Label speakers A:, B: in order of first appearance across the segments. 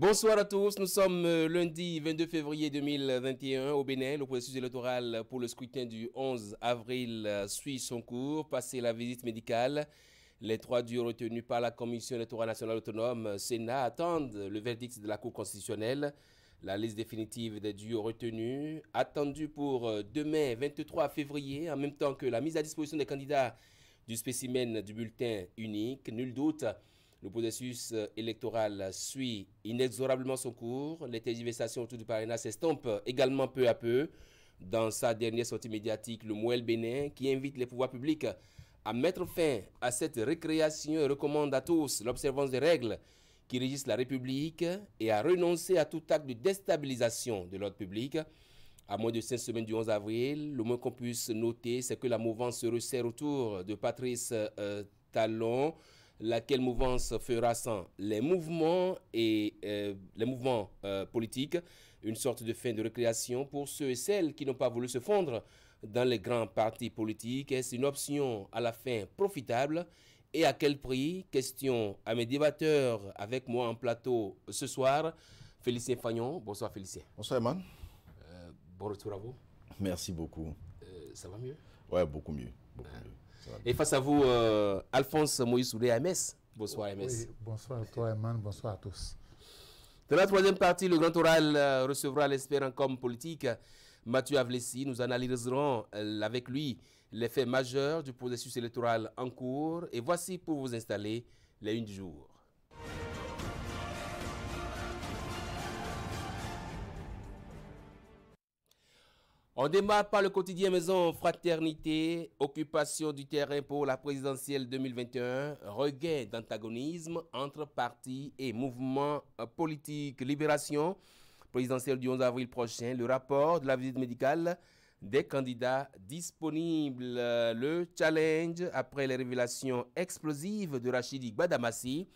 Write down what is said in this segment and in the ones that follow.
A: Bonsoir à tous, nous sommes lundi 22 février 2021 au Bénin. Le processus électoral pour le scrutin du 11 avril suit son cours. Passé la visite médicale, les 3 durs retenus par la Commission électorale nationale autonome Sénat attendent le verdict de la Cour constitutionnelle. La liste définitive des durs retenus, attendue pour demain 23 février, en même temps que la mise à disposition des candidats du spécimen du bulletin unique. Nul doute, le processus électoral suit inexorablement son cours. Les tergiversations autour du parrainage s'estompent également peu à peu. Dans sa dernière sortie médiatique, le Mouel Bénin, qui invite les pouvoirs publics à mettre fin à cette récréation et recommande à tous l'observance des règles qui régissent la République et à renoncer à tout acte de déstabilisation de l'ordre public. À moins de 5 semaines du 11 avril, le moins qu'on puisse noter, c'est que la mouvance se resserre autour de Patrice Talon. Laquelle mouvance fera sans les mouvements politiques une sorte de fin de récréation pour ceux et celles qui n'ont pas voulu se fondre dans les grands partis politiques. Est-ce une option à la fin profitable et à quel prix? Question à mes débatteurs avec moi en plateau ce soir. Félicien Fagnon, bonsoir Félicien.
B: Bonsoir Eman.
A: Bon retour à vous.
B: Merci beaucoup.
A: Ça va mieux?
B: Ouais, beaucoup mieux. Beaucoup mieux.
A: Et face à vous, Alphonse Moïse Soulé à MS. Bonsoir MS.
C: Oui, bonsoir à toi Eman, bonsoir à tous.
A: Dans la troisième partie, le grand oral recevra l'expert en com politique Mathieu Avlessi. Nous analyserons avec lui les faits majeurs du processus électoral en cours. Et voici pour vous installer les unes du jour. On démarre par le quotidien Maison Fraternité, occupation du terrain pour la présidentielle 2021, regain d'antagonisme entre partis et mouvements politiques. Libération présidentielle du 11 avril prochain, le rapport de la visite médicale des candidats disponibles. Le challenge après les révélations explosives de Rachidi Gbadamassi.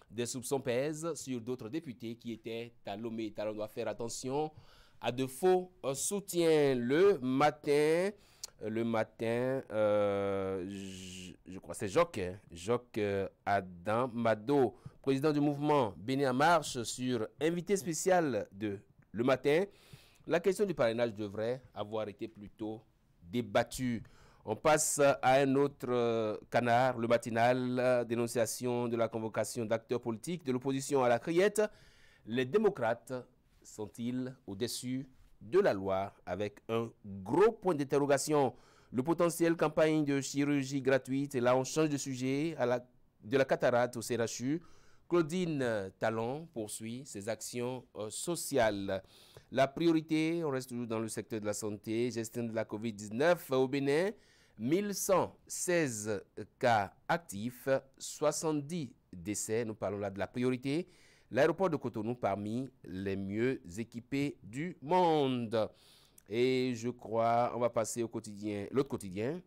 A: Des soupçons pèsent sur d'autres députés qui étaient à Lomé. On doit faire attention à de faux soutiens. Le matin, je crois c'est Joc Adam Mado, président du mouvement Bénin en marche, sur invité spécial de Le Matin. La question du parrainage devrait avoir été plutôt débattue. On passe à un autre canard, le matinal, dénonciation de la convocation d'acteurs politiques de l'opposition à la criette. Les démocrates sont-ils au-dessus de la loi, avec un gros point d'interrogation? Le potentiel campagne de chirurgie gratuite, et là on change de sujet, de la cataracte au CRHU. Claudine Talon poursuit ses actions sociales. La priorité, on reste toujours dans le secteur de la santé, gestion de la COVID-19 au Bénin, 1116 cas actifs, 70 décès, nous parlons là de la priorité. L'aéroport de Cotonou parmi les mieux équipés du monde. Et je crois, on va passer au quotidien, l'autre quotidien,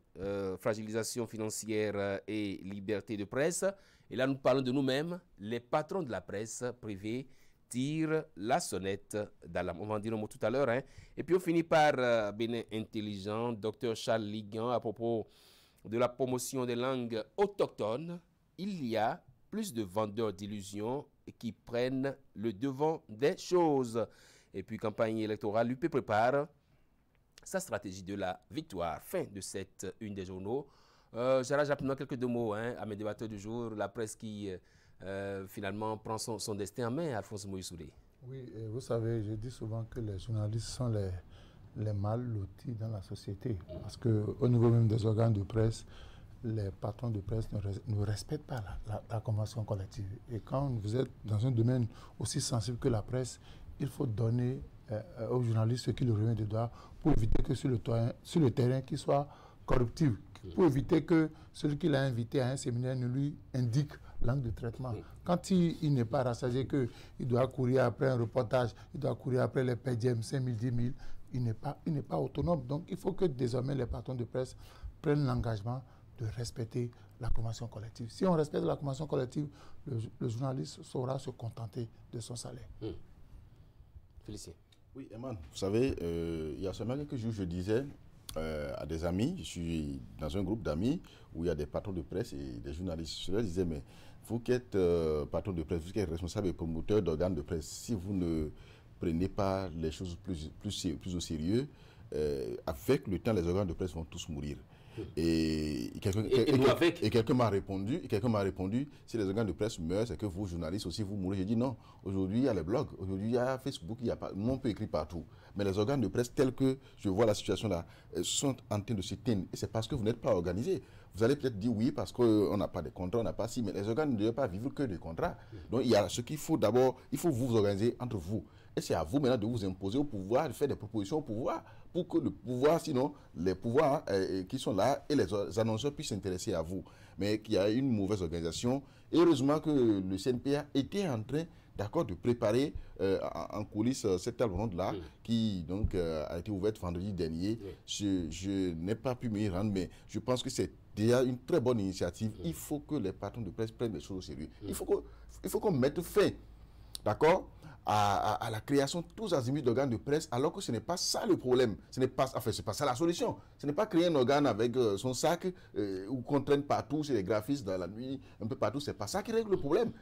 A: fragilisation financière et liberté de presse. Et là, nous parlons de nous-mêmes. Les patrons de la presse privée tirent la sonnette d'alarme. On va en dire un mot tout à l'heure. Et puis, on finit par Bénin Intelligent, Dr Charles Ligan, à propos de la promotion des langues autochtones. Il y a plus de vendeurs d'illusions qui prennent le devant des choses. Et puis, campagne électorale, l'UP prépare sa stratégie de la victoire. Fin de cette une des journaux. J'arrache rapidement quelques deux mots à mes débatteurs du jour. La presse qui, finalement, prend son destin en main, Alphonse Moïse Soulé.
C: Oui, et vous savez, je dis souvent que les journalistes sont les mal lotis dans la société. Parce qu'au niveau même des organes de presse, les patrons de presse ne respectent pas la convention collective. Et quand vous êtes dans un domaine aussi sensible que la presse, il faut donner aux journalistes ce qui leur revient de droit pour éviter que sur le terrain qu'il soit corruptible, pour éviter que celui qui l'a invité à un séminaire ne lui indique l'angle de traitement. Quand il n'est pas rassasié qu'il doit courir après un reportage, il doit courir après les PDM 5 000, 10 000, il n'est pas autonome. Donc il faut que désormais les patrons de presse prennent l'engagement de respecter la convention collective. Si on respecte la convention collective, le journaliste saura se contenter de son salaire.
A: Félicien.
B: Oui, Eman, vous savez, il y a seulement quelques jours, je disais à des amis, je suis dans un groupe d'amis où il y a des patrons de presse et des journalistes. Je leur disais, mais vous qui êtes patron de presse, vous qui êtes responsable et promoteur d'organes de presse, si vous ne prenez pas les choses plus au sérieux, avec le temps, les organes de presse vont tous mourir. Et quelqu'un m'a répondu, si les organes de presse meurent, c'est que vous, journalistes aussi, vous mourrez. J'ai dit non, aujourd'hui il y a les blogs, aujourd'hui il y a Facebook, on peut écrire partout. Mais les organes de presse tels que je vois la situation là, sont en train de s'éteindre. Et c'est parce que vous n'êtes pas organisé. Vous allez peut-être dire oui parce qu'on n'a pas de contrat, on n'a pas si, mais les organes ne doivent pas vivre que des contrats. Donc il y a ce qu'il faut d'abord, il faut vous organiser entre vous. Et c'est à vous maintenant de vous imposer au pouvoir, de faire des propositions au pouvoir, pour que le pouvoir, sinon les pouvoirs qui sont là et les annonceurs puissent s'intéresser à vous. Mais qu'il y a une mauvaise organisation. Et heureusement que le CNPA était en train, d'accord, de préparer en coulisses cette table ronde-là, qui donc a été ouverte vendredi dernier. Je n'ai pas pu m'y rendre, mais je pense que c'est déjà une très bonne initiative. Il faut que les patrons de presse prennent les choses au sérieux. Il faut qu'on mette fin, d'accord, à la création de tous azimuts d'organes de presse, alors que ce n'est pas ça le problème. C'est pas ça la solution. Ce n'est pas créer un organe avec son sac ou qu'on traîne partout, c'est les graphistes dans la nuit, un peu partout. C'est pas ça qui règle le problème.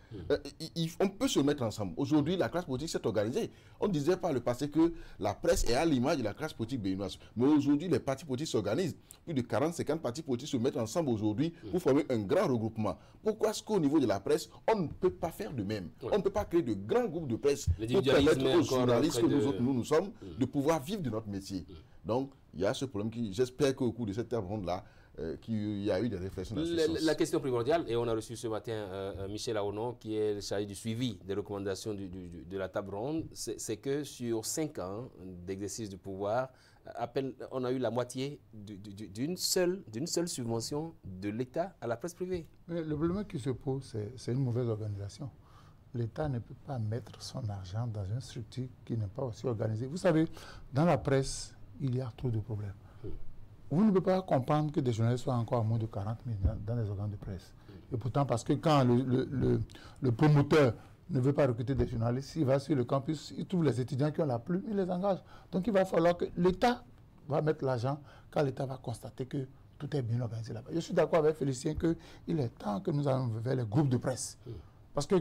B: On peut se mettre ensemble. Aujourd'hui, la classe politique s'est organisée. On disait par le passé que la presse est à l'image de la classe politique béninoise. Mais aujourd'hui, les partis politiques s'organisent. Plus de 40-50 partis politiques se mettent ensemble aujourd'hui pour former un grand regroupement. Pourquoi est-ce qu'au niveau de la presse, on ne peut pas faire de même? On ne peut pas créer de grands groupes de presse pour permettre aux journalistes que nous sommes de pouvoir vivre de notre métier. Donc, il y a ce problème qui, j'espère qu'au cours de cette table ronde-là, qu'il y a eu des réflexions dans ce sens.
A: La question primordiale, et on a reçu ce matin Michel Aonon, qui est le chargé du suivi des recommandations de la table ronde, c'est que sur 5 ans d'exercice du pouvoir, à peine on a eu la moitié d'une seule subvention de l'État à la presse privée.
C: Mais le problème qui se pose, c'est une mauvaise organisation. L'État ne peut pas mettre son argent dans une structure qui n'est pas aussi organisée. Vous savez, dans la presse, il y a trop de problèmes. Vous ne pouvez pas comprendre que des journalistes soient encore à moins de 40 000 dans les organes de presse. Et pourtant, parce que quand le promoteur ne veut pas recruter des journalistes, il va sur le campus, il trouve les étudiants qui ont la plume, il les engage. Donc il va falloir que l'État va mettre l'argent quand l'État va constater que tout est bien organisé là-bas. Je suis d'accord avec Félicien qu'il est temps que nous allons vers les groupes de presse. Parce que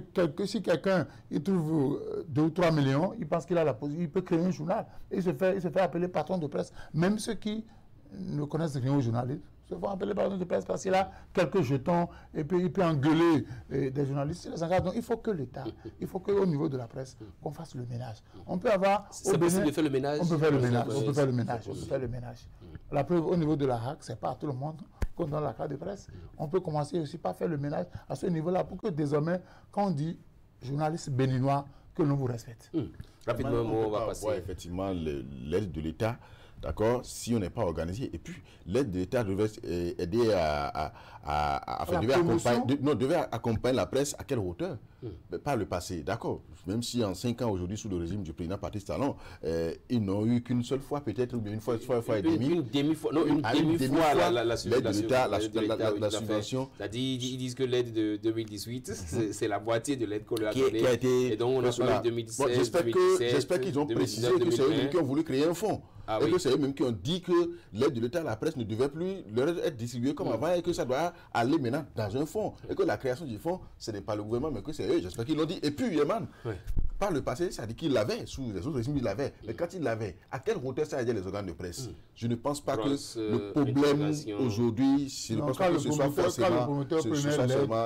C: si quelqu'un trouve 2 ou 3 millions, il pense qu'il a la position, il peut créer un journal. Et il se fait appeler patron de presse. Même ceux qui ne connaissent rien aux journalistes se font appeler patron de presse parce qu'il a quelques jetons et puis il peut engueuler des journalistes. Les engage. Donc il faut que l'État, il faut qu'au niveau de la presse, qu'on fasse le ménage. On peut avoir...
A: C'est possible de faire le ménage.
C: On peut faire le ménage. On peut faire le ménage. La preuve, au niveau de la HAC, ce n'est pas à tout le monde qu'on donne la carte de presse. On peut commencer aussi par faire le ménage à ce niveau-là pour que désormais, quand on dit journaliste béninois, que l'on vous respecte.
A: Rapidement, on va passer.
B: Effectivement, l'aide de l'État, d'accord, si on n'est pas organisé. Et puis, l'aide de l'État devait aider devait accompagner la presse à quelle hauteur? Mais pas le passé, d'accord. Même si en 5 ans aujourd'hui, sous le régime du président Patrice Talon, ils n'ont eu qu'une seule fois, peut-être, ou bien une fois et demie.
A: Une demi-fois, la
B: subvention.
A: C'est-à-dire, ils disent que l'aide de 2018, c'est la moitié de l'aide qu'on leur a donnée. Et donc, on a parlé de 2016,
B: j'espère qu'ils ont précisé que c'est eux qui ont voulu créer un fonds. Et que c'est eux-mêmes qui ont dit que l'aide de l'État à la presse ne devait plus leur être distribuée comme avant et que ça doit aller maintenant dans un fonds. Et que la création du fonds, ce n'est pas le gouvernement, mais que c'est eux. J'espère qu'ils l'ont dit. Et puis, Yeman, par le passé, ça dit qu'il l'avait, sous les autres régimes, il l'avait. Mais quand il l'avait, à quelle hauteur ça aidait les organes de presse? Je ne pense pas que le problème aujourd'hui, je ne pense pas que ce soit forcément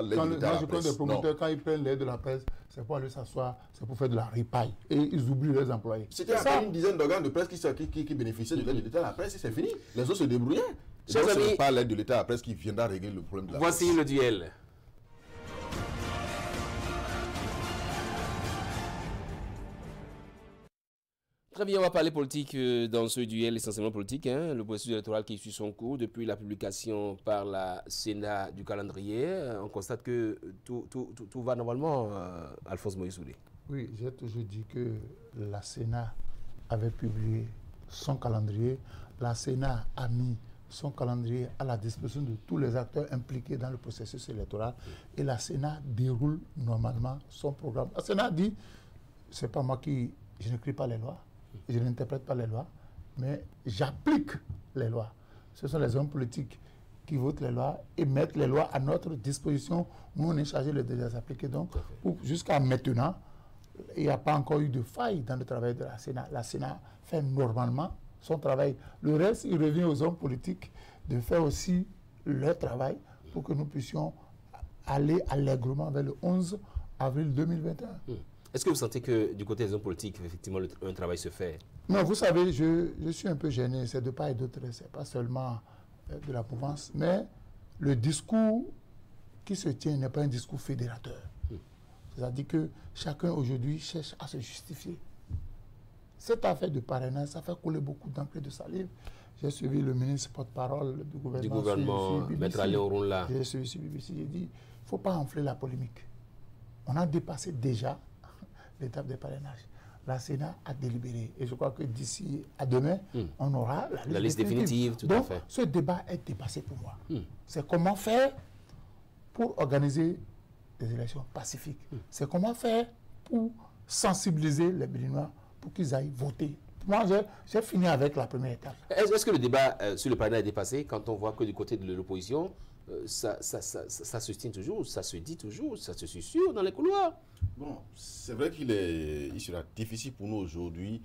B: l'aide de l'État à la presse.
C: Des promoteurs, quand ils prennent l'aide de la presse, c'est pour aller s'asseoir, c'est pour faire de la ripaille. Et ils oublient les employés.
B: C'était à une dizaine d'organes de presse qui bénéficiaient de l'aide de l'État à la presse et c'est fini. Les autres se débrouillaient. Ce n'est pas l'aide de l'État à la presse qui viendra régler le problème de la presse.
A: Voici le duel. Très bien, on va parler politique dans ce duel essentiellement politique. Le processus électoral qui suit son cours depuis la publication par la Sénat du calendrier. On constate que tout va normalement, Alphonse Moïse-Soulé.
C: Oui, j'ai toujours dit que la Sénat avait publié son calendrier. La Sénat a mis son calendrier à la disposition de tous les acteurs impliqués dans le processus électoral. Et la Sénat déroule normalement son programme. La Sénat dit, c'est pas moi je n'écris pas les lois. Je n'interprète pas les lois, mais j'applique les lois. Ce sont les hommes politiques qui votent les lois et mettent les lois à notre disposition. Nous, on est chargé de les appliquer. Donc, jusqu'à maintenant, il n'y a pas encore eu de faille dans le travail de la Sénat. La Sénat fait normalement son travail. Le reste, il revient aux hommes politiques de faire aussi leur travail pour que nous puissions aller allègrement vers le 11 avril 2021.
A: Est-ce que vous sentez que du côté des hommes politiques, effectivement, un travail se fait?
C: Non, vous savez, je suis un peu gêné. C'est de part et d'autre. Ce n'est pas seulement de la mouvance, mais le discours qui se tient n'est pas un discours fédérateur. C'est-à-dire que chacun aujourd'hui cherche à se justifier. Cette affaire de parrainage, ça fait couler beaucoup d'encre de salive. J'ai suivi le ministre porte-parole du gouvernement
A: Maître Léon Ronla.
C: J'ai suivi sur BBC. J'ai dit, il ne faut pas enfler la polémique. On a dépassé déjà l'étape des parrainages. La Sénat a délibéré. Et je crois que d'ici à demain, on aura
A: la liste définitive. Tout
C: Donc,
A: à fait.
C: ce débat est dépassé pour moi. C'est comment faire pour organiser des élections pacifiques. C'est comment faire pour sensibiliser les Béninois pour qu'ils aillent voter. Moi, j'ai fini avec la première étape.
A: Est-ce que le débat sur le parrainage est dépassé quand on voit que du côté de l'opposition, ça se tient toujours, ça se dit toujours, ça se susurre dans les couloirs?
B: Bon, c'est vrai il sera difficile pour nous aujourd'hui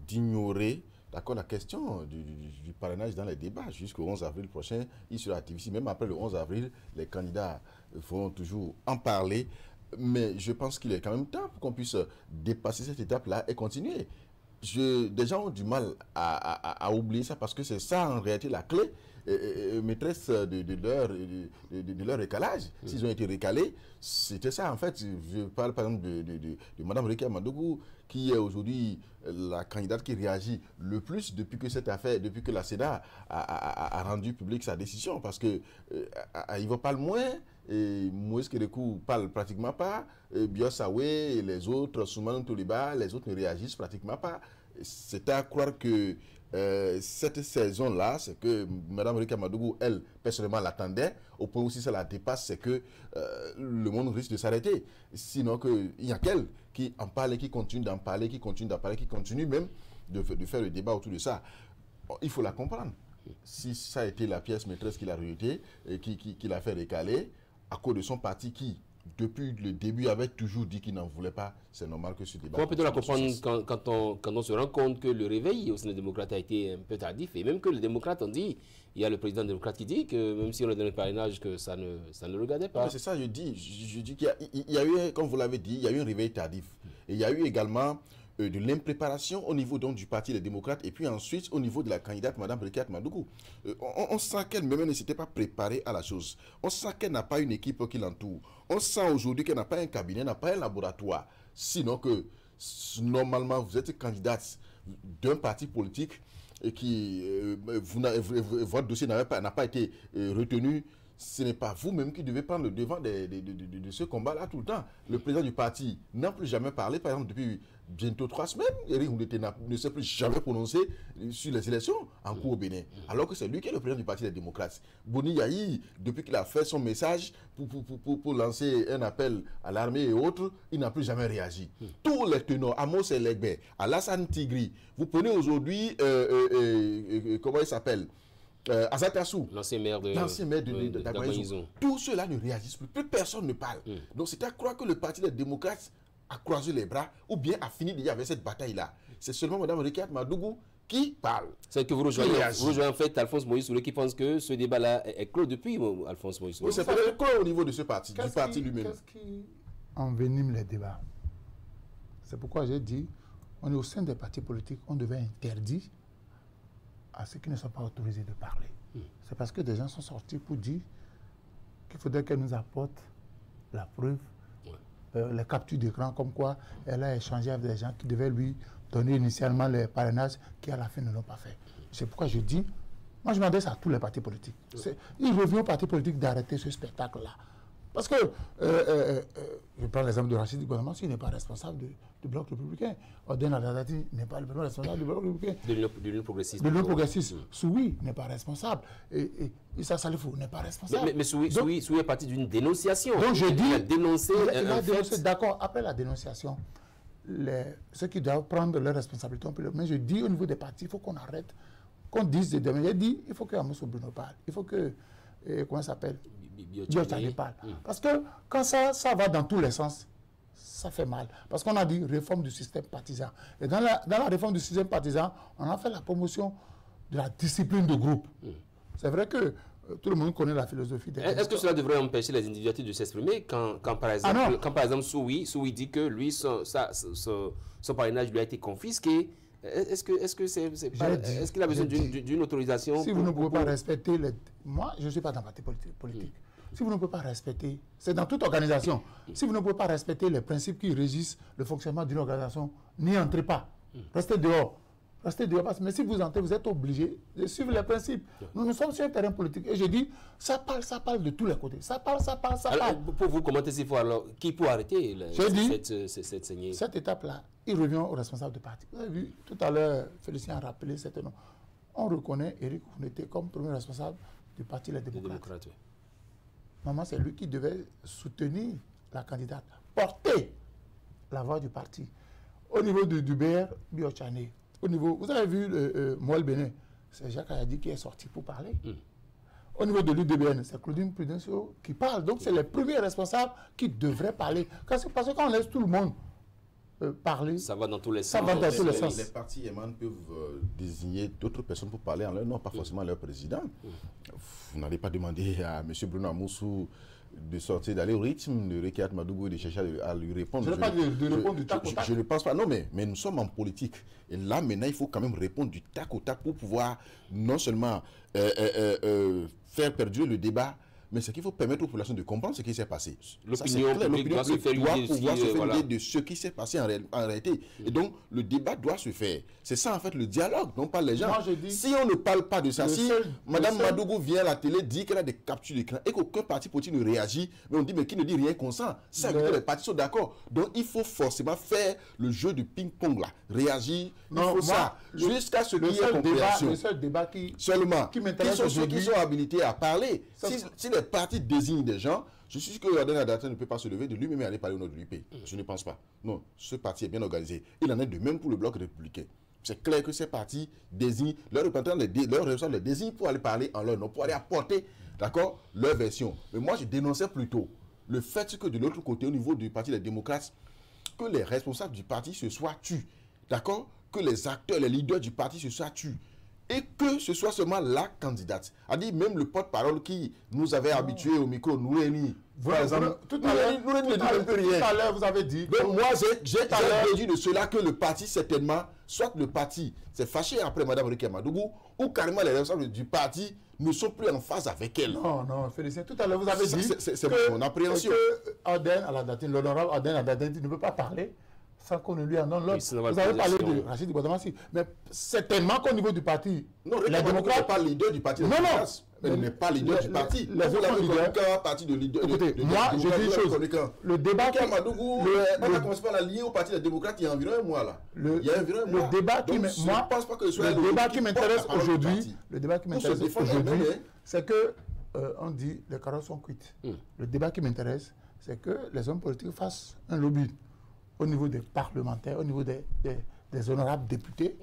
B: d'ignorer la question du parrainage dans les débats. Jusqu'au 11 avril prochain, il sera difficile. Même après le 11 avril, les candidats vont toujours en parler. Mais je pense qu'il est quand même temps pour qu'on puisse dépasser cette étape-là et continuer. Des gens ont du mal à oublier ça parce que c'est ça en réalité la clé maîtresse de leur récalage. S'ils ont été récalés, c'était ça en fait. Je parle par exemple de Mme Rekia Madougou, qui est aujourd'hui la candidate qui réagit le plus depuis que cette affaire, depuis que la Sénat a rendu publique sa décision. Parce que Ivo parle moins, et Moïse Kérékou parle pratiquement pas, Biossawe et les autres, Souman Toliba, les autres ne réagissent pratiquement pas. C'est à croire que cette saison-là, c'est que Mme Rekia Madougou, elle, personnellement, l'attendait. Au point où si ça la dépasse, c'est que le monde risque de s'arrêter. Sinon, il y a qu'elle qui en parle et qui continue d'en parler, qui continue d'en parler, qui continue même de faire le débat autour de ça. Il faut la comprendre. Si ça a été la pièce maîtresse qui l'a rejetée et qui l'a fait récaler, à cause de son parti qui, depuis le début, avait toujours dit qu'il n'en voulait pas, c'est normal que ce débat...
A: Comment peut-on la comprendre quand on se rend compte que le réveil au sein des démocrates a été un peu tardif, et même que les démocrates ont dit, il y a le président démocrate qui dit que même si on a donné le parrainage, que ça ne regardait pas.
B: C'est ça, je dis qu'il y a eu, comme vous l'avez dit, il y a eu un réveil tardif. Et il y a eu également de l'impréparation au niveau donc, du parti des démocrates et puis ensuite au niveau de la candidate Mme Rekia Madougou. On sent qu'elle-même ne s'était pas préparée à la chose. On sent qu'elle n'a pas une équipe qui l'entoure. On sent aujourd'hui qu'elle n'a pas un cabinet, n'a pas un laboratoire. Sinon que normalement vous êtes candidate d'un parti politique et qui votre dossier n'a pas été retenu. Ce n'est pas vous-même qui devez prendre le devant de ce combat-là tout le temps. Le président du parti n'a plus jamais parlé, par exemple, depuis bientôt 3 semaines. Eric Oundete ne s'est plus jamais prononcé sur les élections en cours au Bénin. Alors que c'est lui qui est le président du parti des démocrates. Boni Yahi, depuis qu'il a fait son message pour lancer un appel à l'armée et autres, il n'a plus jamais réagi. Tous les tenants, Amos Elegbe, Alassane Tigri, vous prenez aujourd'hui, comment il s'appelle, Azatassou,
A: l'ancien maire de
B: Dagmaïzou. Tous ceux-là ne réagissent plus. Plus personne ne parle. Donc c'est à croire que le parti des démocrates a croisé les bras ou bien a fini déjà avec cette bataille-là. C'est seulement Mme Rekia Madougou qui parle.
A: C'est que vous rejoignez en fait Alphonse Moïse Soulé qui pense que ce débat-là est clos depuis Alphonse Moïse Soulé.
B: Oui, c'est peut-être clos au niveau de ce parti, du parti lui-même.
C: Qu'est-ce qui envenime les débats? C'est pourquoi j'ai dit, on est au sein des partis politiques, on devait interdire à ceux qui ne sont pas autorisés de parler. C'est parce que des gens sont sortis pour dire qu'il faudrait qu'elle nous apporte la preuve, les captures d'écran, comme quoi elle a échangé avec des gens qui devaient lui donner initialement les parrainages qui à la fin ne l'ont pas fait. C'est pourquoi je dis, moi je m'adresse à tous les partis politiques. Il revient aux partis politiques d'arrêter ce spectacle-là. Parce que, je prends l'exemple de Rachid Gouvernement, s'il n'est pas responsable du bloc républicain. Oden Adadati n'est pas le responsable du bloc républicain.
A: De l'Union progressiste.
C: De l'Union progressiste. Soui n'est pas responsable. Et Issa Salifou n'est pas responsable.
A: Mais Soui est parti d'une dénonciation.
C: Donc je dis,
A: il a dénoncé
C: d'accord, après la dénonciation, ceux qui doivent prendre leurs responsabilités, mais je dis au niveau des partis, il faut qu'on arrête qu'on dise de demain. J'ai dit, il faut que Amoussou Bruno parle. Il faut que, comment ça s'appelle, Biotchane parle. Parce que quand ça va dans tous les sens, ça fait mal. Parce qu'on a dit réforme du système partisan. Et dans la réforme du système partisan, on a fait la promotion de la discipline de groupe. C'est vrai que tout le monde connaît la philosophie des...
A: Est-ce que cela devrait empêcher les individualités de s'exprimer quand par exemple, Soui dit que lui, son parrainage lui a été confisqué? Est-ce qu'il a besoin d'une autorisation?
C: Si vous ne pouvez pas respecter les... Moi, je ne suis pas dans le parti politique. Si vous ne pouvez pas respecter, c'est dans toute organisation, si vous ne pouvez pas respecter les principes qui régissent le fonctionnement d'une organisation, n'y entrez pas. Restez dehors. Restez dehors. Mais si vous entrez, vous êtes obligé de suivre les principes. Nous sommes sur un terrain politique. Et je dis, ça parle de tous les côtés. Ça parle.
A: Alors, pour vous commenter, qui peut arrêter cette saignée?
C: Cette étape-là, il revient aux responsables du parti. Vous avez vu, tout à l'heure, Félicien a rappelé cet nom. On reconnaît Éric Kounété comme premier responsable du parti Les Démocrates. Oui. Maman, c'est lui qui devait soutenir la candidate, porter la voix du parti. Au niveau du BR, Biotchane. Au niveau, vous avez vu Moël Bénin, c'est Jacques Ayadi qui est sorti pour parler. Au niveau de l'UDBN, c'est Claudine Prudencio qui parle. Donc, c'est les premiers responsables qui devraient parler. Parce que quand on laisse tout le monde parler...
A: Ça va dans tous les sens.
B: Les partis émanent peuvent désigner d'autres personnes pour parler en leur nom, pas forcément leur président. Vous n'allez pas demander à M. Bruno Amoussou de sortir, d'aller au rythme de Rekiat Madougou et de chercher à lui répondre.
C: Je ne pas de répondre du tac au tac.
B: Je ne pense pas. Non, mais nous sommes en politique. Et là, maintenant, il faut quand même répondre du tac au tac pour pouvoir non seulement faire perdurer le débat, mais c'est qu'il faut permettre aux populations de comprendre ce qui s'est passé.
A: L'opinion publique doit se faire une
B: idée de ce qui s'est passé en réalité. Et donc, le débat doit se faire. C'est ça, en fait, le dialogue, non pas les gens.
C: Moi,
B: si on ne parle pas de ça, si Mme Madougou vient à la télé, dit qu'elle a des captures d'écran et qu'aucun parti politique ne réagit, mais on dit, mais qui ne dit rien consent. Ça veut dire que les partis sont d'accord. Donc, il faut forcément faire le jeu du ping-pong, là. Réagir, il faut ça. Jusqu'à ce qu'il y ait compréhension.
C: Le seul débat qui
B: m'intéresse aujourd'hui, qui sont habilités à parler. Si les partis désignent des gens, je suis sûr que Aden Adata ne peut pas se lever de lui-même et aller parler au nom de l'UP. Je ne pense pas. Non, ce parti est bien organisé. Il en est de même pour le bloc républicain. C'est clair que ces partis désignent, leurs représentants les désignent pour aller parler en leur nom, pour aller apporter, d'accord, leur version. Mais moi, je dénonçais plutôt le fait que de l'autre côté, au niveau du Parti des démocrates, que les responsables du parti se soient tus. D'accord? Que les acteurs, les leaders du parti se soient tus. Et que ce soit seulement la candidate. A dit même le porte-parole qui nous avait habitués au micro, nous réunit. Par exemple,
C: tout à l'heure, vous avez dit.
B: Donc moi, j'ai déduit de cela que le parti, certainement, soit le parti s'est fâché après Mme Rekiat Madougou, ou carrément les responsables du parti ne sont plus en phase avec elle.
C: Non, Félicien, tout à l'heure, vous avez dit
B: c'est mon appréhension.
C: Que Aden Aladati, l'honorable Aden Aladati ne peut pas parler sans qu'on ne lui en donne l'autre. Vous avez parlé de Rachid Bouadamassi, mais certainement qu'au niveau du parti,
B: les démocrates... n'est pas leader du parti.
C: Non.
B: Elle n'est pas leader du parti.
C: Les autres leaders...
B: parti de leader.
C: Écoutez, moi, je dis une chose. Le débat qui...
B: On a commencé par la lier au parti des démocrates il y a environ un mois, là. Il y a environ un mois.
C: Le débat qui... Moi, je ne pense pas que ce soit... Le débat qui m'intéresse aujourd'hui, c'est que, on dit, les carottes sont cuites. Le débat qui m'intéresse, c'est que les hommes politiques fassent un lobby au niveau des parlementaires, au niveau des honorables députés,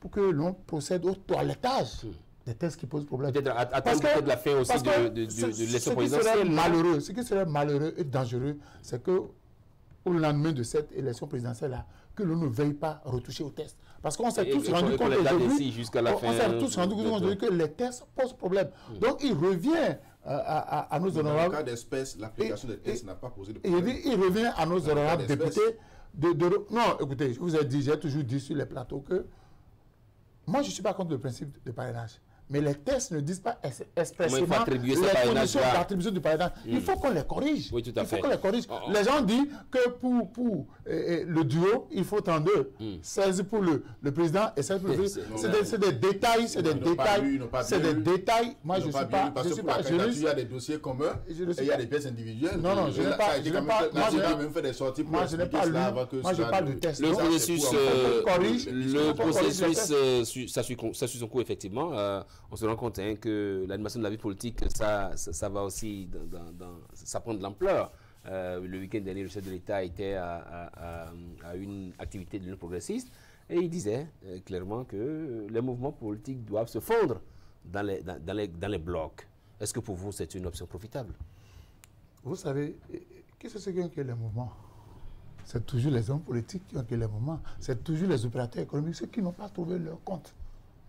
C: pour que l'on procède au toilettage des textes qui posent problème.
A: Peut-être la fin aussi de l'élection présidentielle.
C: Ce qui serait malheureux et dangereux, c'est que au lendemain de cette élection présidentielle-là, que l'on ne veille pas retoucher aux tests. Parce qu'on s'est tous rendu compte aujourd'hui que les tests posent problème. Donc il revient à nos honorables.
B: Dans le cas d'espèce, l'application des tests n'a pas posé de problème.
C: Il revient à nos honorables députés. Non, écoutez, je vous ai dit, j'ai toujours dit sur les plateaux que moi, je ne suis pas contre le principe de parrainage. Mais les tests ne disent pas expressément les conditions d'attribution du parrainage. Il faut qu'on les corrige.
A: Oui, tout à fait.
C: Il faut qu'on les corrige. Les gens disent que pour le duo, il faut 32. 16 pour le président et 16 pour le président. C'est des détails. C'est des détails. Moi, je ne suis pas juriste.
B: Il y a des dossiers communs et il y a des pièces individuelles.
C: Non, je n'ai pas.
B: Moi, j'ai même fait des sorties pour expliquer cela avant que...
C: Moi, je parle du test.
A: Le processus, ça suit son cours, effectivement. On se rend compte que l'animation de la vie politique, ça va aussi, ça prend de l'ampleur. Le week-end dernier, le chef de l'État était à une activité de l'Union progressiste. Et il disait clairement que les mouvements politiques doivent se fondre dans les blocs. Est-ce que pour vous, c'est une option profitable?
C: Vous savez, qu'est-ce qui ont créé les mouvements? C'est toujours les hommes politiques qui ont créé les mouvements. C'est toujours les opérateurs économiques, ceux qui n'ont pas trouvé leur compte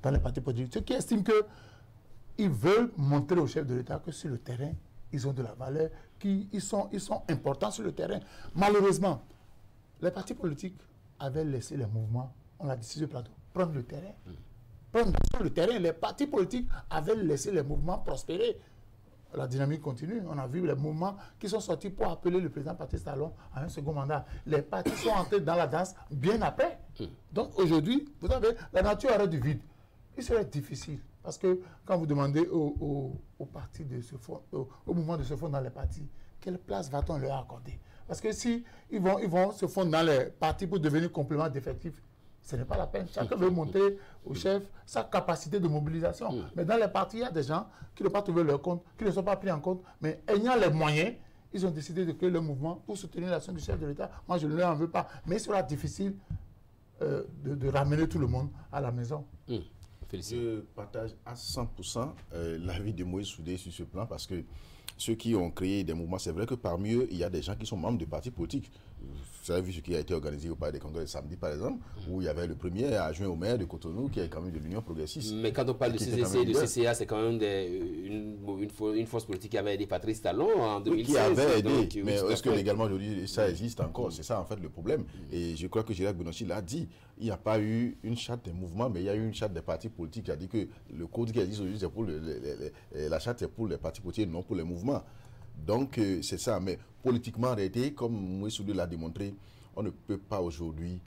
C: dans les partis politiques. Ceux qui estiment qu'ils veulent montrer au chef de l'État que sur le terrain, ils ont de la valeur, qu'ils sont importants sur le terrain. Malheureusement, les partis politiques avaient laissé les mouvements, on l'a dit sur le plateau, prendre le terrain. Prendre sur le terrain, les partis politiques avaient laissé les mouvements prospérer. La dynamique continue. On a vu les mouvements qui sont sortis pour appeler le président Patrice Talon à un second mandat. Les partis sont entrés dans la danse bien après. Donc aujourd'hui, vous savez, la nature aurait du vide. Il serait difficile. Parce que quand vous demandez aux partis de se fondre, au mouvement de se fondre dans les partis, quelle place va-t-on leur accorder? Parce que si ils vont se fondre dans les partis pour devenir complément d'effectifs, ce n'est pas la peine. Chacun veut montrer au chef sa capacité de mobilisation. Mais dans les partis, il y a des gens qui n'ont pas trouvé leur compte, qui ne sont pas pris en compte. Mais ayant les moyens, ils ont décidé de créer le mouvement pour soutenir l'action du chef de l'État. Moi, je ne leur en veux pas. Mais il sera difficile de ramener tout le monde à la maison.
B: Je partage à 100% l'avis de Moïse Soudé sur ce plan parce que ceux qui ont créé des mouvements, c'est vrai que parmi eux, il y a des gens qui sont membres de partis politiques. Vous avez vu ce qui a été organisé au Palais des Congrès samedi, par exemple, où il y avait le premier adjoint au maire de Cotonou, qui est quand même de l'Union progressiste.
A: Mais quand on parle de CCC, de CCA, c'est quand même une force politique qui avait aidé Patrice Talon en 2016.
B: Qui avait aidé, mais est-ce que légalement, aujourd'hui, ça existe encore? C'est ça, en fait, le problème. Et je crois que Gérard Benoît l'a dit. Il n'y a pas eu une charte des mouvements, mais il y a eu une charte des partis politiques qui a dit que le code qui existe aujourd'hui, c'est pour la charte, c'est pour les partis politiques, non pour les mouvements. Donc, c'est ça. Mais politiquement, en réalité, comme Moïse Soudé l'a démontré, on ne peut pas aujourd'hui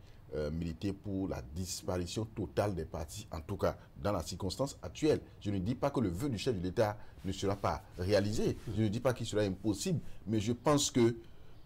B: militer pour la disparition totale des partis, en tout cas dans la circonstance actuelle. Je ne dis pas que le vœu du chef de l'État ne sera pas réalisé. Je ne dis pas qu'il sera impossible, mais je pense que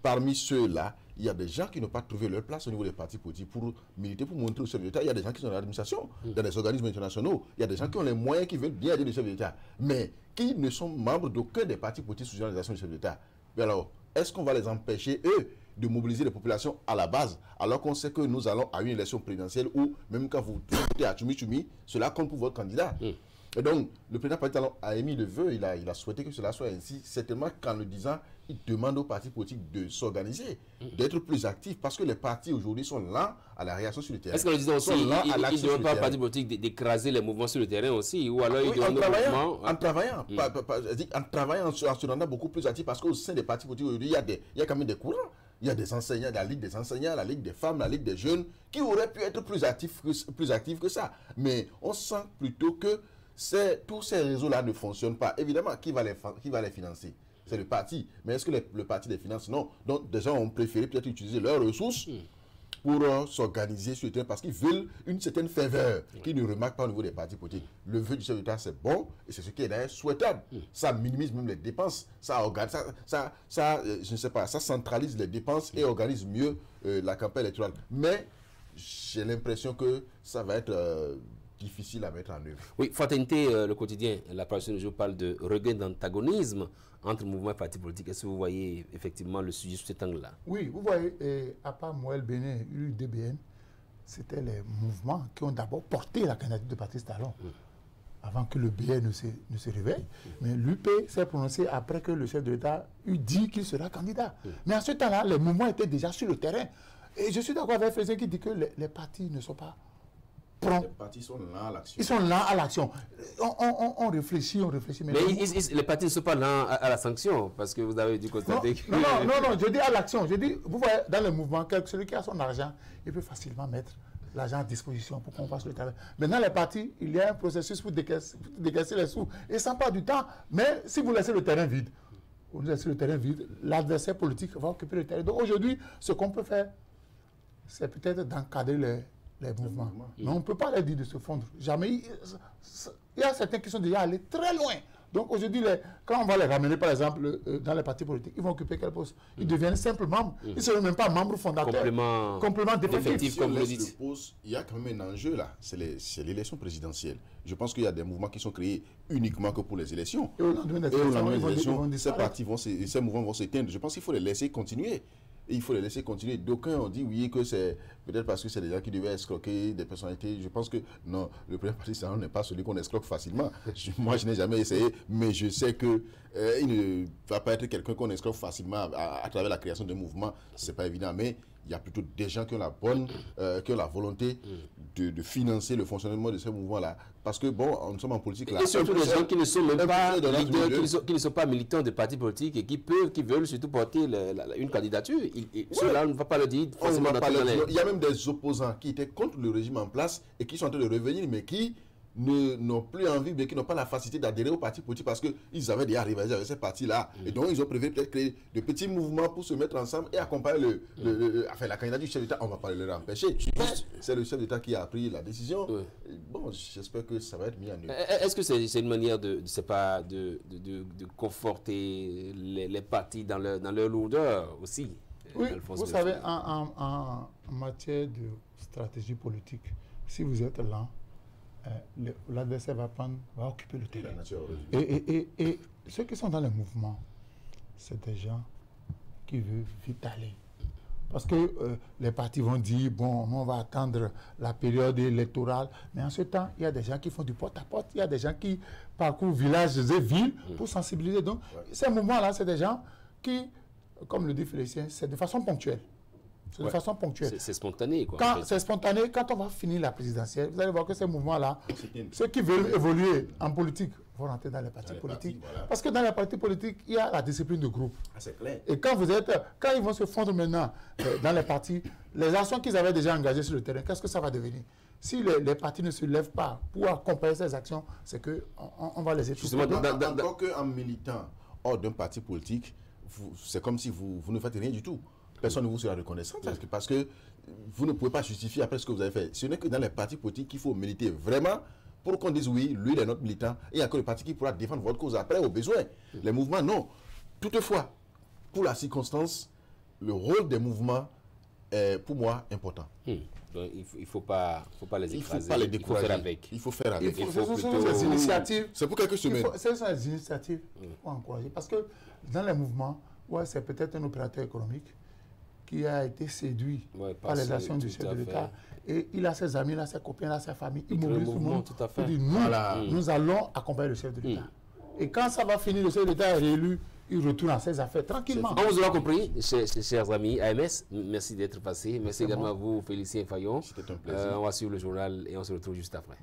B: parmi ceux-là, il y a des gens qui n'ont pas trouvé leur place au niveau des partis politiques pour militer, pour montrer au chef de l'État. Il y a des gens qui sont dans l'administration, dans des organismes internationaux. Il y a des gens qui ont les moyens, qui veulent bien aider le chef de l'État, mais qui ne sont membres d'aucun des partis politiques sous l'organisation du chef de l'État. Mais alors, est-ce qu'on va les empêcher, eux, de mobiliser les populations à la base, alors qu'on sait que nous allons à une élection présidentielle où, même quand vous votez à Tchoumi, cela compte pour votre candidat. Et donc, le président Patrice Talon a émis le vœu, il a souhaité que cela soit ainsi, certainement qu'en le disant, il demande aux partis politiques de s'organiser, d'être plus actifs, parce que les partis aujourd'hui sont lents à la réaction sur le terrain.
A: Est-ce qu'en le disant aussi, il ne demande pas aux partis politiques d'écraser les mouvements sur le terrain aussi, ou alors il demande
B: en travaillant, en se rendant beaucoup plus actifs, parce qu'au sein des partis politiques aujourd'hui, il y a quand même des courants. Il y a des enseignants, la Ligue des enseignants, la Ligue des femmes, la Ligue des jeunes, qui auraient pu être plus actifs que ça. Mais on sent plutôt que tous ces réseaux-là ne fonctionnent pas. Évidemment, qui va les financer? C'est le parti. Mais est-ce que le parti les finance? Non. Donc, des gens ont préféré peut-être utiliser leurs ressources pour s'organiser sur le terrain parce qu'ils veulent une certaine faveur qu'ils ne remarquent pas au niveau des partis politiques. Le vœu du chef d'État, c'est bon et c'est ce qui est d'ailleurs souhaitable. Ça minimise même les dépenses, ça je ne sais pas, ça centralise les dépenses et organise mieux la campagne électorale. Mais j'ai l'impression que ça va être difficile à mettre en œuvre.
A: Oui, Fatalité, le quotidien, la parution du jour parle de regain d'antagonisme entre mouvements et partis politiques. Est-ce que vous voyez effectivement le sujet sous cet angle-là?
C: Oui, vous voyez, à part Moël Bénin, l'UDBN, c'était les mouvements qui ont d'abord porté la candidature de Patrice Talon, avant que le BN ne se réveille. Mais l'UP s'est prononcé après que le chef de l'État eut dit qu'il sera candidat. Mais en ce temps-là, les mouvements étaient déjà sur le terrain. Et je suis d'accord avec Frédéric qui dit que les partis ne sont pas prompt.
B: Les partis sont lents à l'action.
C: Ils sont lents à l'action. On réfléchit. Mais
A: les partis ne sont pas lents à la sanction, parce que vous avez dû constater que...
C: Non, je dis à l'action. Je dis, vous voyez, dans le mouvement, celui qui a son argent, il peut facilement mettre l'argent à disposition pour qu'on fasse le travail. Mais dans les partis, il y a un processus pour décaisser les sous. Et ça prend du temps. Mais si vous laissez le terrain vide, l'adversaire politique va occuper le terrain. Donc aujourd'hui, ce qu'on peut faire, c'est peut-être d'encadrer les mouvements. Mais on ne peut pas leur dire de se fondre. Jamais. Il y a certains qui sont déjà allés très loin. Donc aujourd'hui, quand on va les ramener, par exemple, dans les partis politiques, ils vont occuper quel poste? Ils deviennent simples membres. Ils ne seront même pas membres fondateurs. Complément d'effectif.
A: Comme vous le dites.
B: Il y a quand même un enjeu là. C'est l'élection présidentielle. Je pense qu'il y a des mouvements qui sont créés uniquement que pour les élections. Et au lendemain des élections, ces mouvements vont s'éteindre. Je pense qu'il faut les laisser continuer. et il faut les laisser continuer. D'aucuns ont dit oui que c'est peut-être parce que c'est des gens qui devaient escroquer des personnalités. Je pense que non, le premier parti n'est pas celui qu'on escroque facilement. Moi, je n'ai jamais essayé, mais je sais que il ne va pas être quelqu'un qu'on escroque facilement à travers la création d'un mouvement. C'est pas évident, mais il y a plutôt des gens qui ont la bonne, qui ont la volonté de financer le fonctionnement de ce mouvement-là. Parce que, bon, nous sommes en politique là.
A: Et surtout des gens qui ne sont même pas leaders, qui ne sont pas militants de partis politiques et qui veulent surtout porter une candidature. Ceux-là, on ne va pas le dire.
B: Il y a même des opposants qui étaient contre le régime en place et qui sont en train de revenir, mais qui n'ont plus envie, mais qui n'ont pas la facilité d'adhérer au parti politique parce qu'ils avaient déjà rivalisé avec ces partis-là. Et donc, ils ont prévu peut-être créer de petits mouvements pour se mettre ensemble et accompagner la candidature du chef d'État. On ne va pas le empêcher. C'est le chef d'État qui a pris la décision. Oui. Bon, j'espère que ça va être mis en œuvre.
A: Est-ce que c'est une manière de conforter les partis dans leur lourdeur aussi?
C: Oui, vous savez, en matière de stratégie politique, si vous êtes lent, l'adversaire va occuper le terrain. Et ceux qui sont dans le mouvement, c'est des gens qui veulent vite aller. Parce que les partis vont dire, bon, on va attendre la période électorale. Mais en ce temps, il y a des gens qui font du porte-à-porte. Il y a des gens qui parcourent villages et villes pour sensibiliser. Donc, ces mouvements-là, c'est des gens qui, comme le dit Félicien, c'est de façon ponctuelle. C'est de façon ponctuelle.
A: C'est spontané, quoi.
C: C'est spontané. Quand on va finir la présidentielle, vous allez voir que ces mouvements-là, ceux qui veulent évoluer en politique, vont rentrer dans les partis politiques. Voilà. Parce que dans les partis politiques, il y a la discipline de groupe.
B: C'est clair.
C: Et quand ils vont se fondre maintenant dans les partis, les actions qu'ils avaient déjà engagées sur le terrain, qu'est-ce que ça va devenir? Si les partis ne se lèvent pas pour accompagner ces actions, c'est qu'on va les étouffer.
B: Encore qu'en militant hors d'un parti politique, c'est comme si vous ne faites rien du tout. Personne ne vous sera reconnaissant parce que vous ne pouvez pas justifier après ce que vous avez fait. Ce n'est que dans les partis politiques qu'il faut militer vraiment pour qu'on dise oui, lui il est notre militant et il y a que le parti qui pourra défendre votre cause après au besoin. Les mouvements, non. Toutefois, pour la circonstance, le rôle des mouvements est pour moi important.
A: Donc, il ne faut pas les écraser.
B: Il faut pas les décourager.
A: Il faut faire avec.
C: Ces initiatives.
B: C'est pour quelques semaines.
C: Ce sont des initiatives qu'il faut encourager. Parce que dans les mouvements, c'est peut-être un opérateur économique qui a été séduit par les actions du chef de l'État. Et il a ses amis, il a ses copains, il a sa famille. Il mobilise tout le monde. Il dit, nous allons accompagner le chef de l'État. Et quand ça va finir, le chef de l'État est réélu, il retourne à ses affaires tranquillement.
A: On vous aura compris, chers amis AMS. Merci d'être passé. Merci également à vous, Félicien Fayon.
B: C'était un plaisir.
A: On va suivre le journal et on se retrouve juste après.